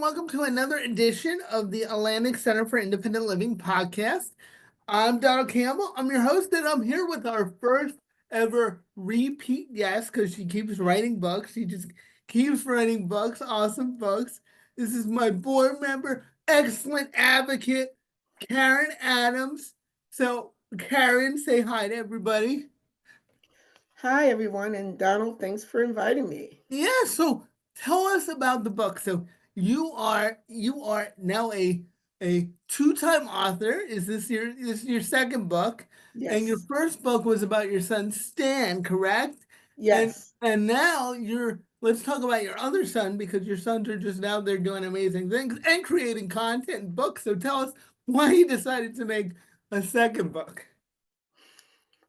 welcome to another edition of the Atlantic Center for Independent Living podcast. I'm Donald Campbell. I'm your host, and I'm here with our first ever repeat guest because she keeps writing books. She just keeps writing books, awesome books. This is my board member, excellent advocate, Karyn Adams. So, Karyn, say hi to everybody. Hi, everyone, and Donald, thanks for inviting me. Yeah, so tell us about the book. So you are now a two-time author. Is this your second book? And your Yes, first book was about your son Stan, correct? And yes. and now you're let's talk about your other son because your sons are just out there doing amazing things and creating content and books. So tell us why you decided to make a second book.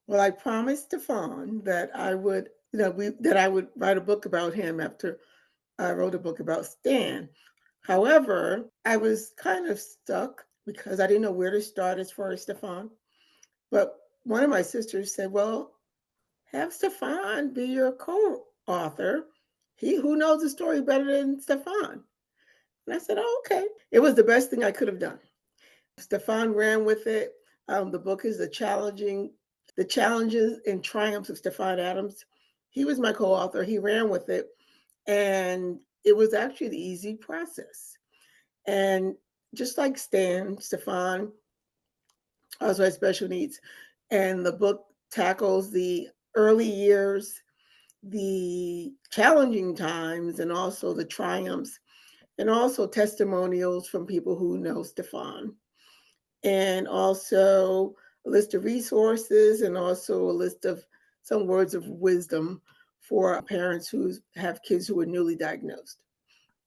Well, I promised Stefan that I would, that I would write a book about him after I wrote a book about Stan. However, I was kind of stuck because I didn't know where to start as far as Stefan. But one of my sisters said, "Well, have Stefan be your co-author. He who knows the story better than Stefan." And I said, "Oh, okay." It was the best thing I could have done. Stefan ran with it. The book is the challenges and triumphs of Stefan Adams. He was my co-author. He ran with it, and it was actually the easy process. And just like Stefan also has special needs, and the book tackles the early years, the challenging times, and also the triumphs, and also testimonials from people who know Stefan, and also a list of resources, and also a list of some words of wisdom for parents who have kids who are newly diagnosed.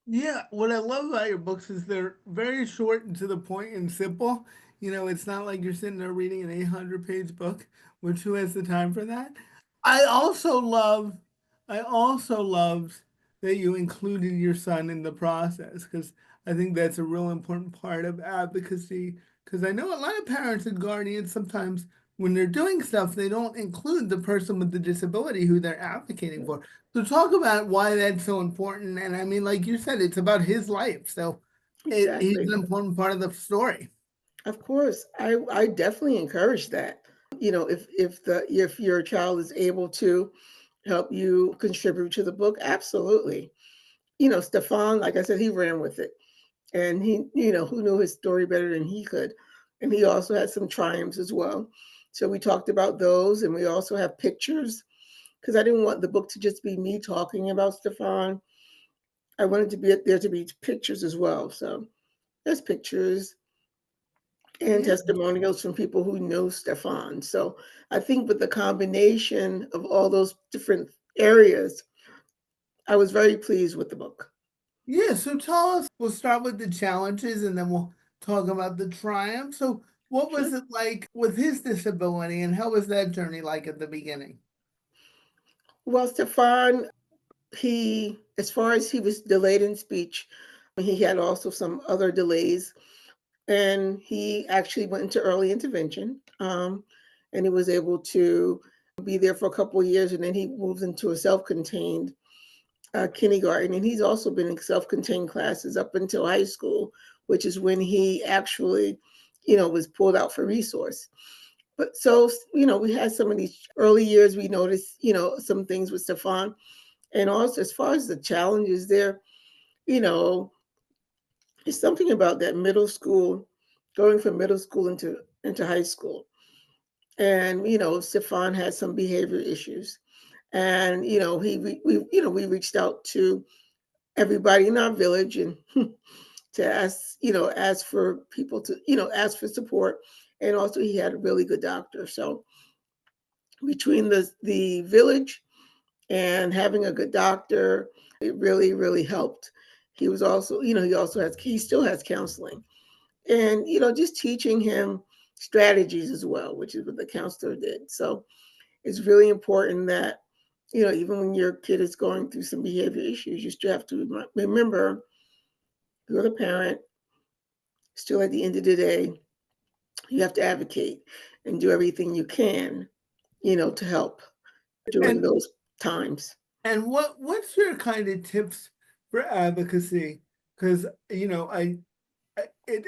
Yeah, what I love about your books is they're very short and to the point and simple. It's not like you're sitting there reading an 800-page book, which who has the time for that? I also love, I also loved that you included your son in the process because I think that's a real important part of advocacy. Because I know a lot of parents and guardians sometimes when they're doing stuff, they don't include the person with the disability who they're advocating for. So talk about why that's so important. And I mean, like you said, it's about his life. So he's Exactly. an important part of the story. Of course, I definitely encourage that. If your child is able to help you contribute to the book, absolutely. Stefan, like I said, he ran with it, and who knew his story better than he could, and he also had some triumphs as well. So we talked about those, and we also have pictures because I didn't want the book to just be me talking about Stefan. I wanted to be there to be pictures as well. So there's pictures and Yeah. testimonials from people who know Stefan. So I think with the combination of all those different areas, I was very pleased with the book. Yeah. So tell us, we'll start with the challenges and then we'll talk about the triumph. So what Sure. was it like with his disability and how was that journey like at the beginning? Well, Stefan, as far as he was delayed in speech, he had also some other delays, and he actually went into early intervention, and he was able to be there for a couple of years, and then he moved into a self-contained kindergarten, and he's also been in self-contained classes up until high school, which is when he actually, was pulled out for resource. But so, we had some of these early years. We noticed, some things with Stefan, and also as far as the challenges there, you know, it's something about that middle school, going from middle school into high school, and Stefan had some behavior issues, and we reached out to everybody in our village and to ask for people to ask for support, and also he had a really good doctor. So between the village and having a good doctor, it really really helped. He was also he still has counseling, and just teaching him strategies as well, which is what the counselor did. So it's really important that even when your kid is going through some behavior issues, you still have to remember you're the parent. Still, at the end of the day, you have to advocate and do everything you can, to help during And those times. what's your kind of tips for advocacy? because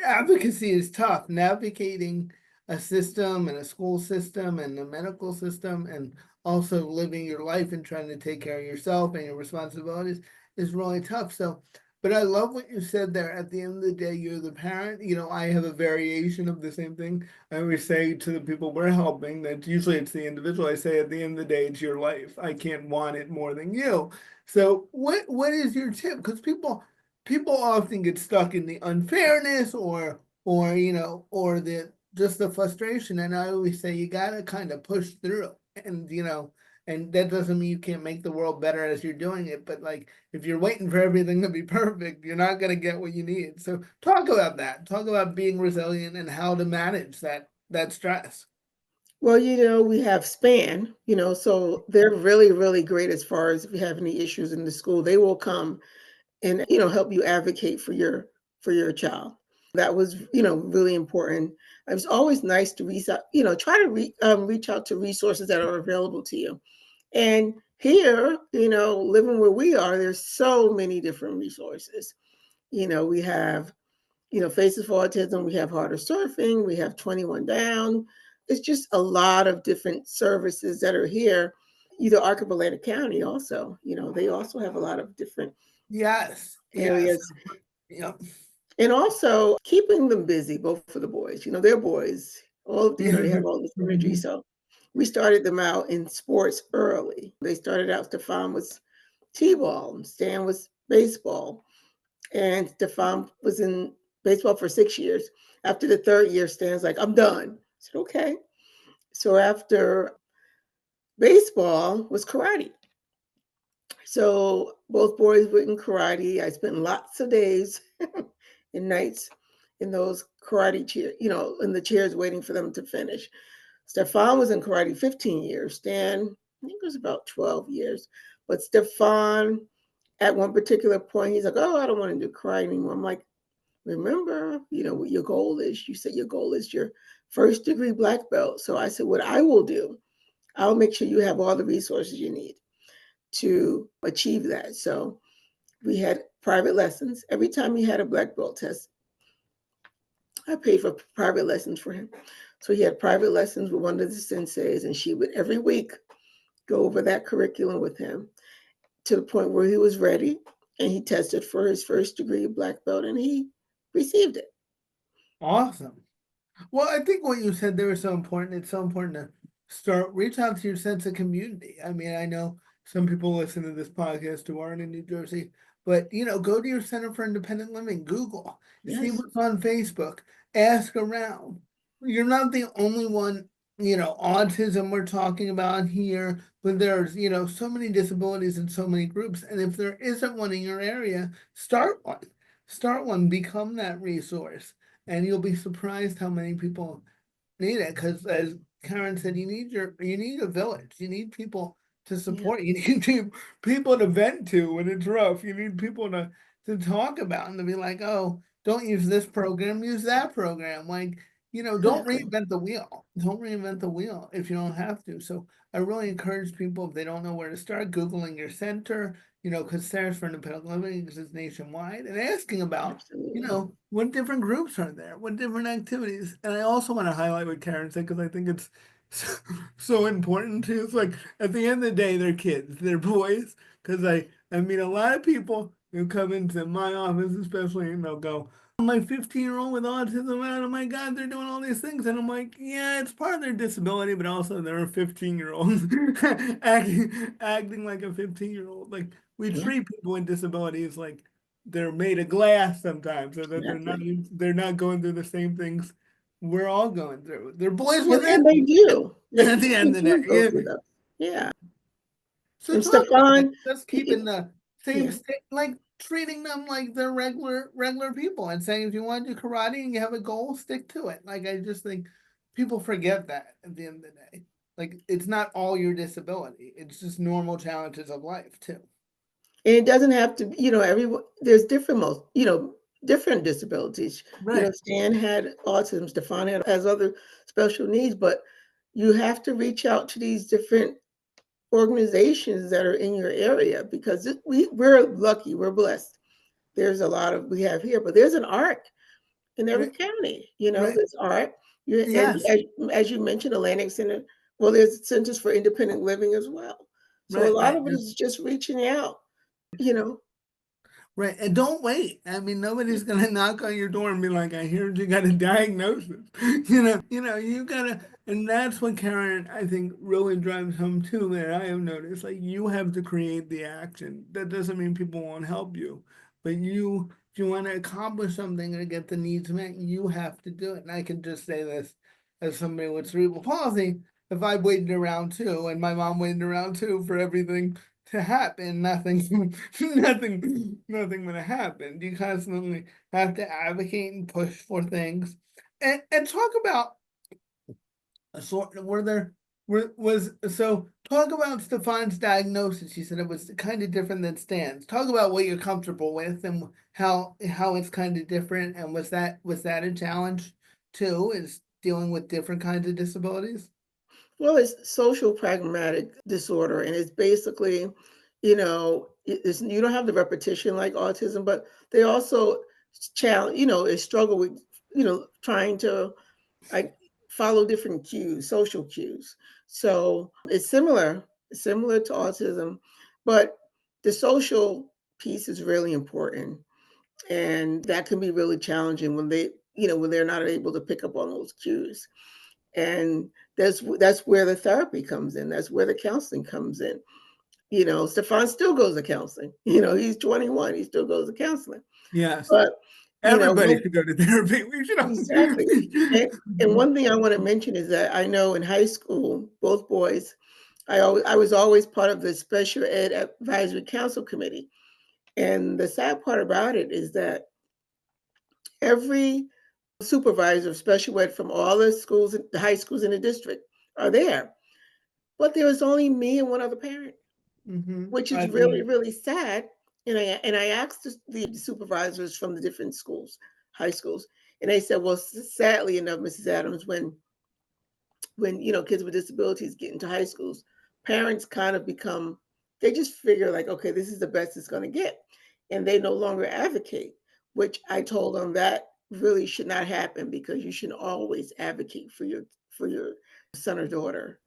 advocacy is tough. Navigating a system and a school system and a medical system, and also living your life and trying to take care of yourself and your responsibilities is really tough. So, but I love what you said there. At the end of the day, you're the parent. I have a variation of the same thing. I always say to the people we're helping that usually it's the individual. I say at the end of the day, it's your life. I can't want it more than you. So, what is your tip? Because people often get stuck in the unfairness or the just the frustration, and I always say you got to kind of push through, and that doesn't mean you can't make the world better as you're doing it, but like if you're waiting for everything to be perfect, you're not going to get what you need. So talk about being resilient and how to manage that stress. Well, we have SPAN, so they're really, really great as far as if you have any issues in the school, they will come and, help you advocate for your child. That was, really important. It was always nice to reach out, try to reach out to resources that are available to you. And here, living where we are, there's so many different resources. We have, Faces for Autism, we have Harder Surfing, we have 21 Down. It's just a lot of different services that are here. Either Atlantic County also, they also have a lot of different Yes, yes. areas. Yep. And also keeping them busy, both for the boys. They're boys. They have all this energy. So we started them out in sports early. They started out, Stefan was T-ball, and Stan was baseball. And Stefan was in baseball for 6 years. After the third year, Stan's like, I'm done. I said, okay. So after baseball was karate. So both boys were in karate. I spent lots of days and nights in those karate chairs, in the chairs waiting for them to finish. Stefan was in karate 15 years. Stan, I think it was about 12 years. But Stefan, at one particular point, he's like, oh, I don't want to do karate anymore. I'm like, remember, what your goal is. You said your goal is your first degree black belt. So I said, what I will do, I'll make sure you have all the resources you need to achieve that. So we had private lessons. Every time he had a black belt test, I paid for private lessons for him. So he had private lessons with one of the senseis, and she would every week go over that curriculum with him to the point where he was ready, and he tested for his first degree black belt, and he received it. Awesome. Well, I think what you said there is so important. It's so important to reach out to your sense of community. I mean, I know some people listen to this podcast who aren't in New Jersey, but go to your Center for Independent Living, Google, see Yes, what's on Facebook, ask around. You're not the only one, autism we're talking about here, but there's, so many disabilities and so many groups. And if there isn't one in your area, start one. Start one, become that resource, and you'll be surprised how many people need it. Because as Karen said, you need a village. You need people to yeah, support. You need people to vent to when it's rough. You need people to talk about and to be like, oh, don't use this program, use that program. Like, don't exactly. reinvent the wheel. Don't reinvent the wheel if you don't have to. So I really encourage people, if they don't know where to start, Googling your center, because Centers for Independent Living is nationwide, and asking about Absolutely. what different groups are there, what different activities. And I also want to highlight what Karen said because I think it's so, so important too. It's like at the end of the day, they're kids, they're boys. Because I mean, a lot of people who come into my office, especially, and they'll go, my 15-year-old with autism, and oh my God, they're doing all these things. And I'm like, yeah, it's part of their disability, but also they're a 15-year-old acting like a 15-year-old. Like we Yeah, treat people with disabilities like they're made of glass sometimes, so that exactly. they're not going through the same things we're all going through. They're boys And, with and they it do. at the They end of the do day. go Yeah. through those. Yeah. So And talk about that. Stefan, Just he, keeping the same yeah, state, like treating them like they're regular people, and saying if you want to do karate and you have a goal, stick to it. Like I just think people forget that at the end of the day. Like it's not all your disability; it's just normal challenges of life too. and it doesn't have to, everyone, there's different, different disabilities. Right. Stan had autism, Stefan has other special needs, but you have to reach out to these different organizations that are in your area because we're lucky, we're blessed there's a lot of we have here, but there's an art in every Right, county. right. There's art. You and Yes, as you mentioned, Atlantic Center. Well, there's Centers for Independent Living as well. So a right, lot right. of it is just reaching out. You know, Right. And don't wait. I mean, nobody's gonna knock on your door and be like, I heard you got a diagnosis. You gotta, and that's what Karen, I think, really drives home too, that I have noticed. Like you have to create the action. That doesn't mean people won't help you. But if you want to accomplish something and get the needs met, you have to do it. And I can just say this as somebody with cerebral palsy, if I waited around too, and my mom waited around too for everything to happen, nothing gonna happen. You constantly have to advocate and push for things, and talk about a sort. Were there were was so talk about Stefan's diagnosis. You said it was kind of different than Stan's. Talk about what you're comfortable with and how it's kind of different. And was that a challenge too? Is dealing with different kinds of disabilities? well, it's social pragmatic disorder, and it's basically, you don't have the repetition like autism, but they also challenge, is struggle with, trying to like follow different cues, social cues. So it's similar to autism, but the social piece is really important. And that can be really challenging when when they're not able to pick up on those cues. And that's where the therapy comes in. That's where the counseling comes in. Stefan still goes to counseling. He's 21. He still goes to counseling. Yes. But Everybody one should go to therapy. We should all. exactly. And one thing I want to mention is that I know in high school, both boys, I was always part of the special ed advisory council committee. And the sad part about it is that every supervisor of special ed from all the schools, the high schools in the district are there. But there was only me and one other parent, which is I really, think really sad. And I asked the supervisors from the different schools, high schools, and they said, well, sadly enough, Mrs. Adams, when kids with disabilities get into high schools, parents kind of become they just figure like, okay, this is the best it's going to get, and they no longer advocate. Which I told them that really should not happen because you should always advocate for your son or daughter.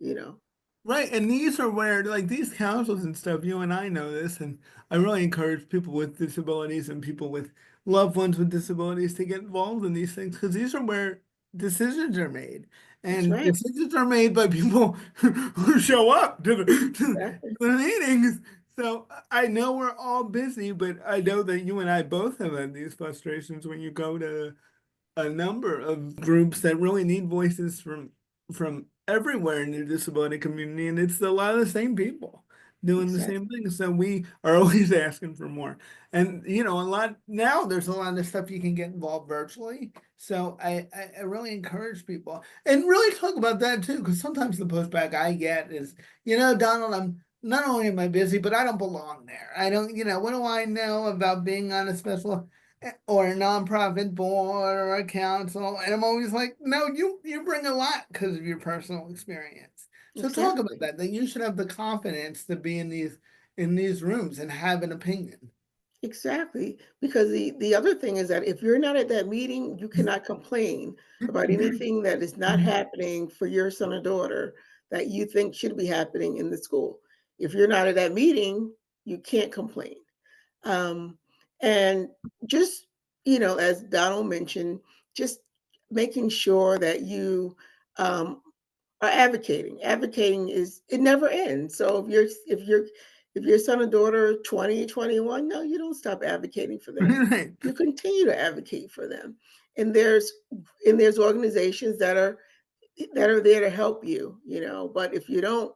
right, and these are where like these councils and stuff, you and I know this, and I really encourage people with disabilities and people with loved ones with disabilities to get involved in these things because these are where decisions are made. That's And right. decisions are made by people who show up to Exactly. the meetings. So I know we're all busy, but I know that you and I both have had these frustrations when you go to a number of groups that really need voices from everywhere in the disability community, and it's a lot of the same people doing the same Exactly. thing. So we are always asking for more. And a lot now there's a lot of stuff you can get involved virtually. So I really encourage people and really talk about that too, because sometimes the pushback I get is, Donald, I'm not only am I busy, but I don't belong there. I don't, what do I know about being on a special or a nonprofit board or a council. And I'm always like, no, you bring a lot because of your personal experience. So talk Exactly. about that you should have the confidence to be in these rooms and have an opinion. Exactly. Because the other thing is that if you're not at that meeting, you cannot complain about anything that is not happening for your son or daughter that you think should be happening in the school. If you're not at that meeting, you can't complain. Um, and just, as Donald mentioned, just making sure that you are advocating. Advocating is it never ends. So if your son or daughter 20, 21, no, you don't stop advocating for them. Right. You continue to advocate for them. And there's organizations that are there to help you. But if you don't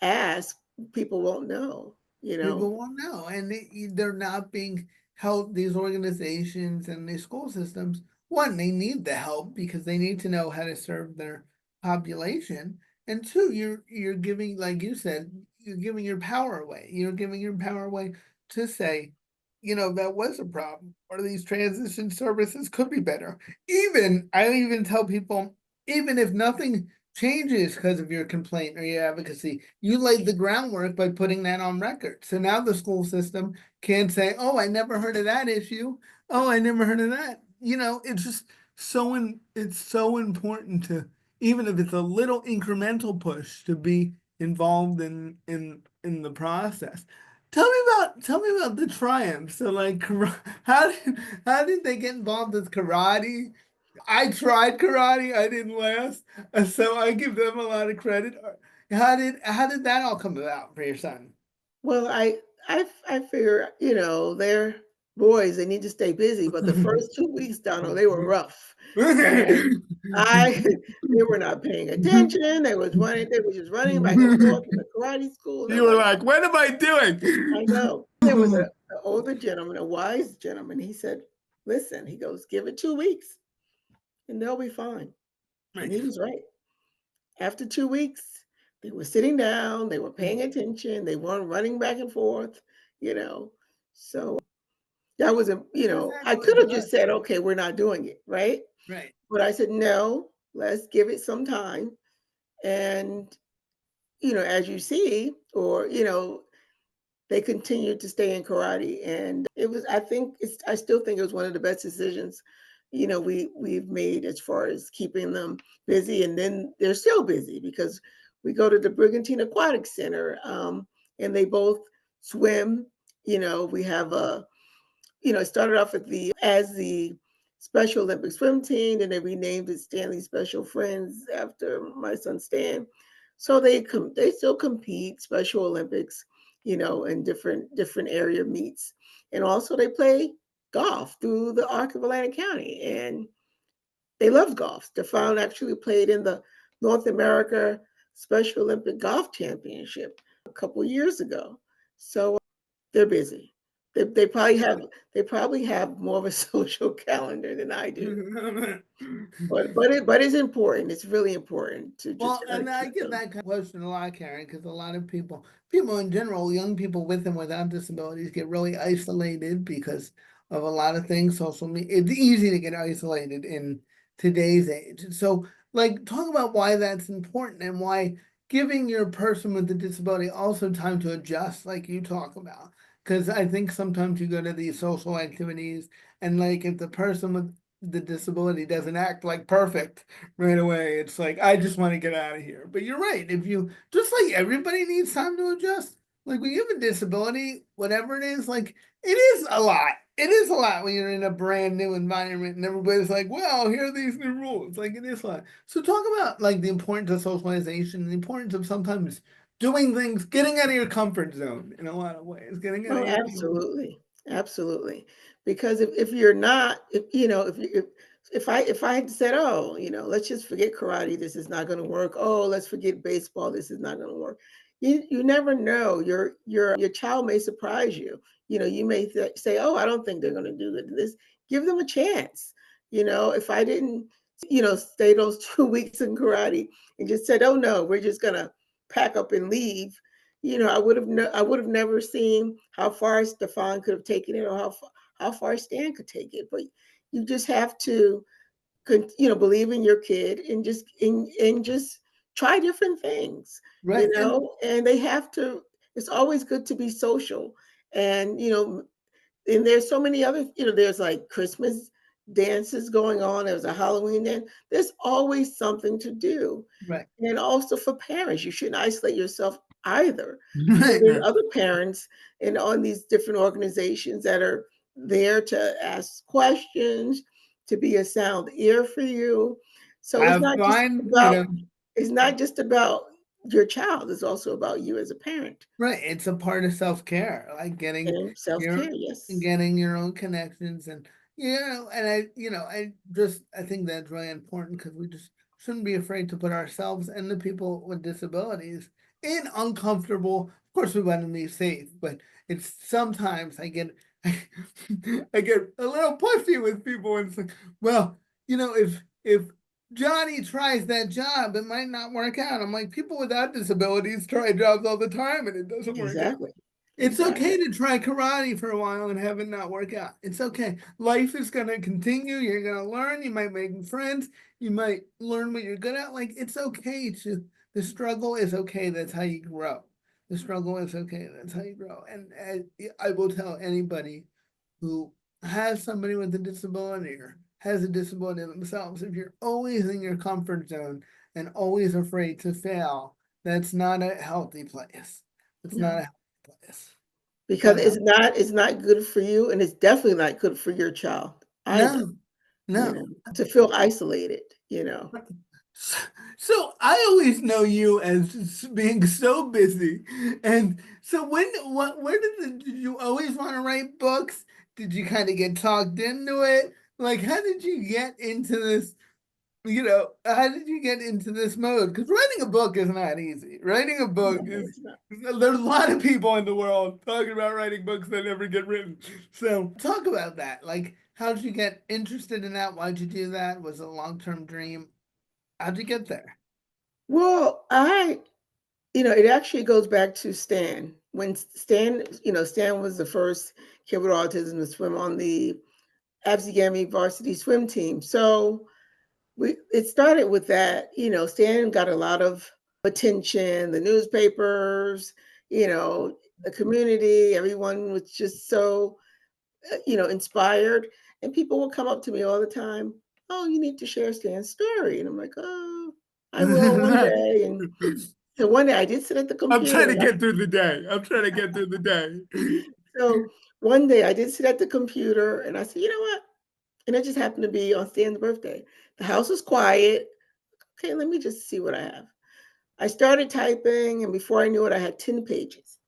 ask, people won't know. People won't know, and they're not being helped. These organizations and these school systems, one, they need the help because they need to know how to serve their population, and two, you're giving, like you said, you're giving your power away. You're giving your power away to say, that was a problem, or these transition services could be better. I even tell people, even if nothing changes because of your complaint or your advocacy. You laid the groundwork by putting that on record. So now the school system can't say, "Oh, I never heard of that issue. Oh, I never heard of that." It's just it's so important to, even if it's a little incremental push, to be involved in the process. Tell me about the triumphs. So like, how did they get involved with karate? I tried karate. I didn't last, so I give them a lot of credit. How did that all come about for your son? Well, I figure, they're boys, they need to stay busy, but the first 2 weeks, Donald, they were rough, and I they were not paying attention, they were just running back and forth from the karate school, and You I'm were like, like, "What am I I doing?" know. There was a older gentleman, a wise gentleman, he said, "Listen," he goes, "give it 2 weeks, and they'll be fine," and he Nice. was right. After 2 weeks, they were sitting down, they were paying attention, they weren't running back and forth, you know? So, that was a That's I what could it have just does. said, "Okay, we're not doing it," right? Right. But I said, "No, let's give it some time." And, as you see, or, they continued to stay in karate, and I still think it was one of the best decisions, we've made as far as keeping them busy, and then they're still busy because we go to the Brigantine Aquatic Center, and they both swim. We have it started off as the Special Olympic swim team, and they renamed it Stanley Special Friends after my son Stan. So they still compete Special Olympics, in different area meets, and also they play golf through the arc of Atlantic County, and they love golf. Stefan actually played in the North America Special Olympic Golf Championship a couple years ago. So they're busy. They probably have more of a social calendar than I do. But it's important. It's really important to just Well, kind and of I keep get them. that kind of question a lot, Karen, because a lot of people in general, young people with and without disabilities, get really isolated because of a lot of things. Social media, it's easy to get isolated in today's age. So, like, talk about why that's important and why giving your person with the disability also time to adjust, like you talk about. Because I think sometimes you go to these social activities, and like if the person with the disability doesn't act like perfect right away, it's like, I just want to get out of here. But you're right. If you, just like everybody needs time to adjust, like when you have a disability, whatever it is, like it is a lot. It is a lot when you're in a brand new environment and everybody's like, well, here are these new rules. Like it is a lot. So talk about like the importance of socialization, the importance of sometimes doing things, getting out of your comfort zone in a lot of ways, getting out Oh, of your comfort. absolutely. Absolutely. Because if you're not, if I had said, "Oh, let's just forget karate, this is not gonna work. Oh, let's forget baseball, this is not gonna work." You never know. Your child may surprise you. You may say, "Oh, I don't think they're gonna do this." Give them a chance. If I didn't, stay those 2 weeks in karate and just said, "Oh no, we're just gonna pack up and leave," I would have never seen how far Stefan could have taken it, or how far Stan could take it. But you just have to, believe in your kid, and just try different things, Right. And and they have to. It's always good to be social, and and there's so many other, there's like Christmas dances going on. There's a Halloween dance. There's always something to do. right. And also for parents, you shouldn't isolate yourself either. Right. There's Right. other parents and on these different organizations that are there to ask questions, to be a sound ear for you. So Have fun, you know. it's not just about your child, it's also about you as a parent. Right, it's a part of self-care, like And your self-care, yes. getting your own connections, and and I think that's really important because we just shouldn't be afraid to put ourselves and the people with disabilities in uncomfortable. Of course, we want to be safe, but it's sometimes I get a little pushy with people, and it's like, well, if Johnny tries that job, it might not work out. I'm like, people without disabilities try jobs all the time and it doesn't work out. Exactly. It's okay Exactly. to try karate for a while and have it not work out. It's okay. Life is gonna continue. You're gonna learn. You might make friends. You might learn what you're good at. Like it's okay to the struggle is okay. That's how you grow. The struggle is okay. That's how you grow. And I will tell anybody who has somebody with a disability or has a disability themselves, if you're always in your comfort zone and always afraid to fail, that's not a healthy place. It's not a No, healthy place. because But it's not good for you, and it's definitely not good for your child either, no, no. to feel isolated, you know. So I always know you as being so busy, and so where did you always want to write books? Did you kind of get talked into it? Like, how did you get into this? How did you get into this mode? Because writing a book is not easy. Writing a book No, is it's not. there's a lot of people in the world talking about writing books that never get written. So talk about that. Like, how did you get interested in that? Why'd you do that? Was it a long-term dream? How'd you get there? Well, it actually goes back to Stan. When Stan was the first kid with autism to swim on the Absegami varsity swim team. So it started with that. Stan got a lot of attention, the newspapers, the community, everyone was just so inspired. And people will come up to me all the time, "Oh, you need to share Stan's story." And I'm like, "Oh, I will one day." And so one day I did sit at the I'm trying computer to and I get through the day. I'm trying to get through the day. so one day I did sit at the computer and I said, "You know what?" And it just happened to be on Stan's birthday. The house was quiet. Okay, let me just see what I have. I started typing, and before I knew it, I had 10 pages.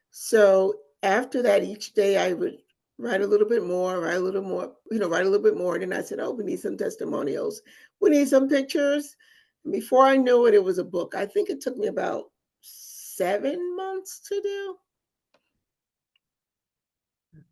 So after that, each day I would write a little bit more, write a little more, write a little bit more. And then I said, "Oh, we need some testimonials. We need some pictures." And before I knew it, it was a book. I think it took me about 7 months to do.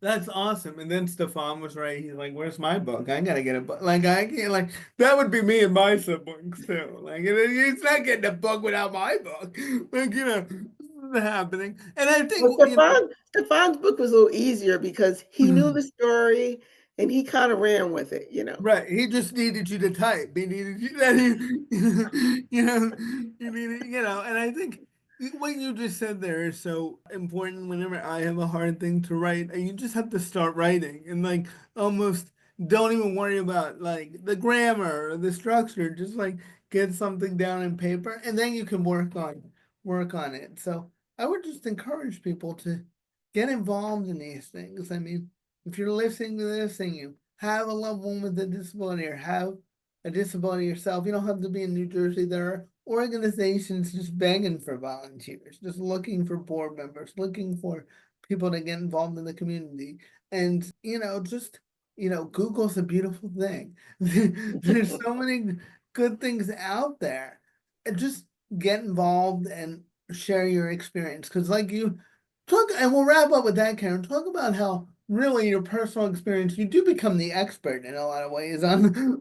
That's awesome. And then Stefan was right. He's like, "Where's my book? I gotta get a book." Like I can't like that would be me and my siblings too. Like he's not getting a book without my book. Like this is happening. And I Well, think Stefan's book was a little easier because he knew know. the story and he kind of ran with it. Right. He just needed you to type. He needed you that you needed, and I think what you just said there is so important whenever I have a hard thing to write. And you just have to start writing and like almost don't even worry about like the grammar or the structure. Just like get something down in paper and then you can work on it. So I would just encourage people to get involved in these things. I mean, if you're listening to this and you have a loved one with a disability or have a disability yourself, you don't have to be in New Jersey. There are organizations just begging for volunteers, just looking for board members, looking for people to get involved in the community. And, Google's a beautiful thing. There's so many good things out there. And just get involved and share your experience. Because, like you talk, and we'll wrap up with that, Karen. Talk about how really your personal experience, you do become the expert in a lot of ways on,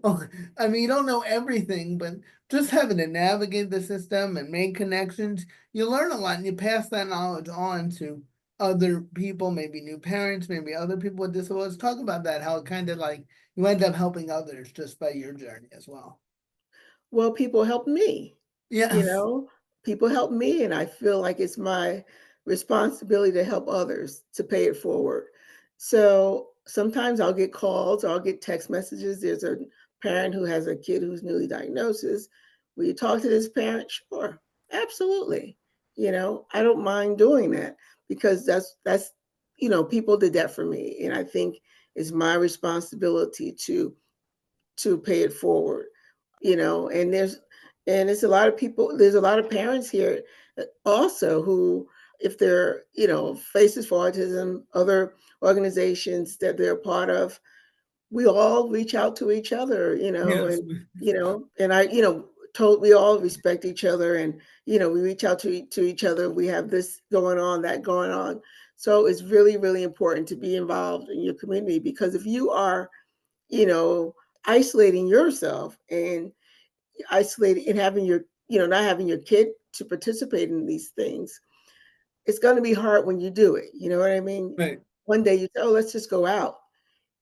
I mean, you don't know everything, but just having to navigate the system and make connections, you learn a lot and you pass that knowledge on to other people, maybe new parents, maybe other people with disabilities. Talk about that, how it kind of like you end up helping others just by your journey as well. Well, people help me, you Yes. know? People help me, and I feel like it's my responsibility to help others to pay it forward. So sometimes I'll get calls or I'll get text messages. There's a parent who has a kid who's newly diagnosed. Will you talk to this parent? Sure, absolutely. I don't mind doing that because people did that for me, and I think it's my responsibility to pay it forward. And it's a lot of people, there's a lot of parents here also who, if they're faces for autism, other organizations that they're part of, we all reach out to each other, Yes. and we all respect each other, and we reach out to each other. We have this going on, that going on. So it's really, really important to be involved in your community, because if you are you know isolating yourself and isolating and having your not having your kid to participate in these things, it's going to be hard when you do it. You know what I mean? Right. One day you say, oh, let's just go out.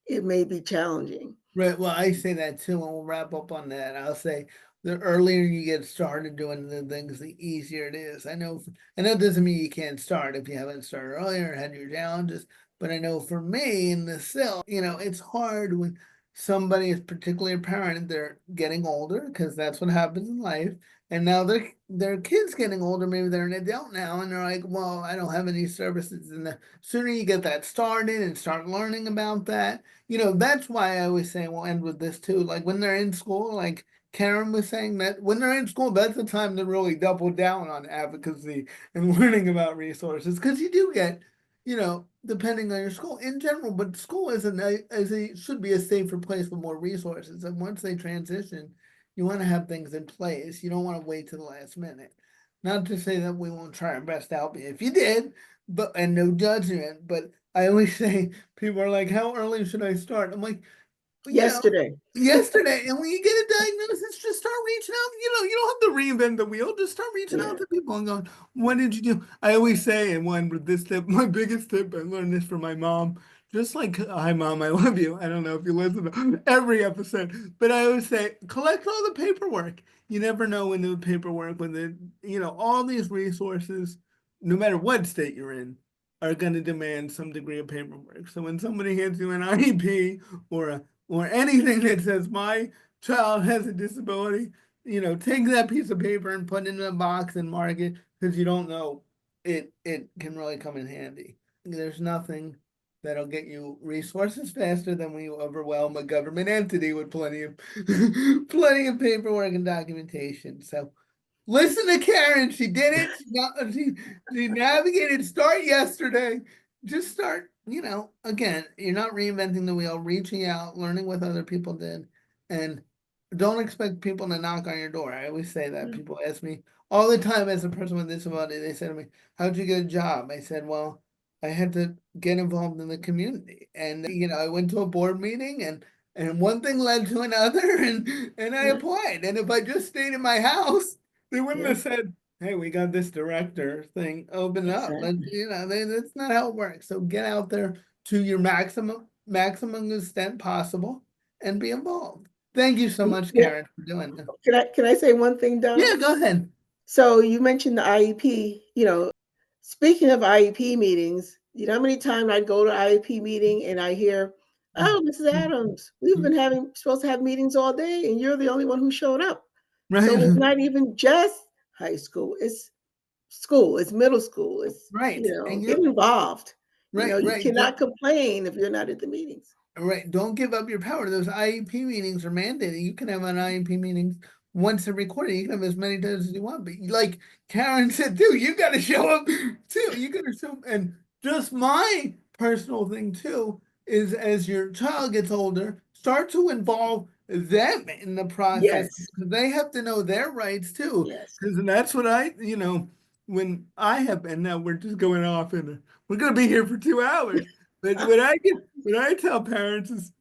It may be challenging. Right. Well, I say that too, and we'll wrap up on that. I'll say the earlier you get started doing the things, the easier it is. I know it doesn't mean you can't start if you haven't started earlier and had your challenges, but I know for me in the CIL, it's hard when somebody is particularly a parent and they're getting older because that's what happens in life. And now their kids getting older, maybe they're an adult now, and they're like, well, I don't have any services. And the sooner you get that started and start learning about that, that's why I always say, we'll end with this too. Like when they're in school, like Karyn was saying, that when they're in school, that's the time to really double down on advocacy and learning about resources. Because you do get, depending on your school in general, but school should be a safer place with more resources. And once they transition, you want to have things in place. You don't want to wait to the last minute. Not to say that we won't try our best to help you if you did, and no judgment, but I always say people are like, how early should I start? I'm like, well, Yesterday. yesterday. And when you get a diagnosis, just start reaching out. You don't have to reinvent the wheel. Just start reaching out Yeah. to people and going, what did you do? I always say, and one with this tip, my biggest tip, I learned this from my mom. Just like, hi, mom, I love you. I don't know if you listen to every episode, but I always say, collect all the paperwork. You never know when the paperwork, all these resources, no matter what state you're in, are going to demand some degree of paperwork. So when somebody hands you an IEP or anything that says my child has a disability, take that piece of paper and put it in a box and mark it because you don't know it can really come in handy. There's nothing that'll get you resources faster than when you overwhelm a government entity with plenty of plenty of paperwork and documentation. So listen to Karyn. She did it. She navigated. Start yesterday. Just start, again, you're not reinventing the wheel, reaching out, learning what other people did, and don't expect people to knock on your door. I always say that. Mm. People ask me all the time as a person with disability, they say to me, how'd you get a job? I said, well, I had to get involved in the community. And, I went to a board meeting and one thing led to another and I Yeah. applied. And if I just stayed in my house, they wouldn't Yeah. have said, hey, we got this director thing open up. But Exactly. that's not how it works. So get out there to your maximum extent possible and be involved. Thank you so much, Yeah. Karyn, for doing this. Can I say one thing, Don? Yeah, go ahead. So you mentioned the IEP. Speaking of IEP meetings, you know how many times I go to IEP meeting and I hear, "Oh, Mrs. Adams, we've been having supposed to have meetings all day, and you're the only one who showed up." So Right. it's not even just high school; it's school, it's middle school, it's Right. And get involved. You right. cannot complain if you're not at the meetings. Right. Don't give up your power. Those IEP meetings are mandated. You can have an IEP meetings once a quarter. You can have as many times as you want. But like Karyn said too, you gotta show up too. You gotta show up. And just my personal thing too is as your child gets older, start to involve them in the process. Yes, They have to know their rights too. yes, Because that's what when I have, and now we're just going off and we're gonna be here for 2 hours. But what I tell parents is,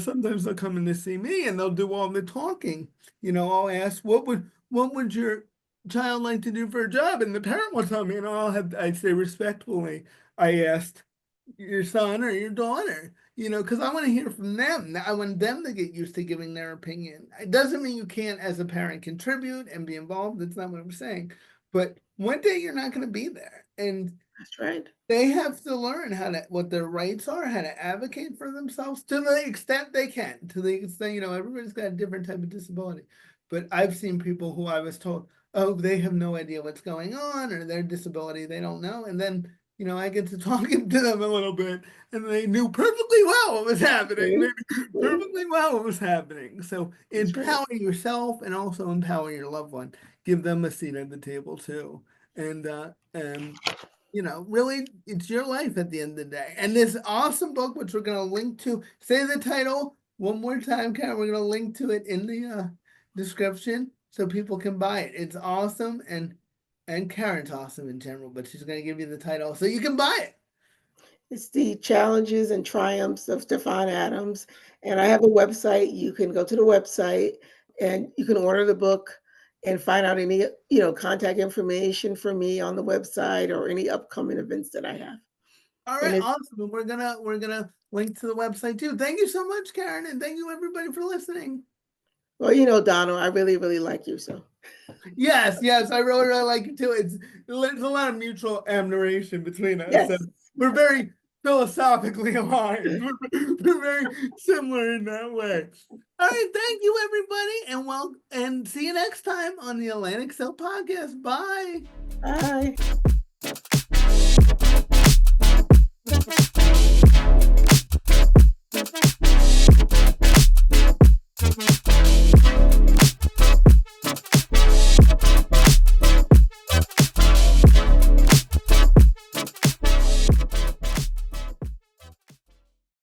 sometimes they'll come in to see me and they'll do all the talking. I'll ask, what would your child like to do for a job? And the parent will tell me, and I say respectfully, I asked your son or your daughter, because I want to hear from them. I want them to get used to giving their opinion. It doesn't mean you can't, as a parent, contribute and be involved. That's not what I'm saying. But one day you're not going to be there. And that's right. they have to learn what their rights are, how to advocate for themselves to the extent they can. To the extent, everybody's got a different type of disability. But I've seen people who I was told, oh, they have no idea what's going on or their disability, they don't know. And then, I get to talking to them a little bit and they knew perfectly well what was happening. They See? knew See? perfectly well what was happening. So That's right. empower yourself and also empower your loved one. Give them a seat at the table too. And really, it's your life at the end of the day. And this awesome book, which we're going to link to, say the title one more time, Karen. We're going to link to it in the description so people can buy it. It's awesome, and Karen's awesome in general, but she's going to give you the title so you can buy it. It's the challenges and triumphs of Stefan Adams. And I have a website. You can go to the website and you can order the book. and find out any, contact information for me on the website or any upcoming events that I have. All And right, it's awesome. And we're gonna link to the website too. Thank you so much, Karyn, and thank you everybody for listening. well, Donald, I really, really like you. So Yes, yes, I really, really like it too. There's a lot of mutual admiration between us. So yes. we're very philosophically aligned. We're very similar in that way. All right, thank you everybody, and see you next time on the Atlantic CIL podcast. Bye. Bye.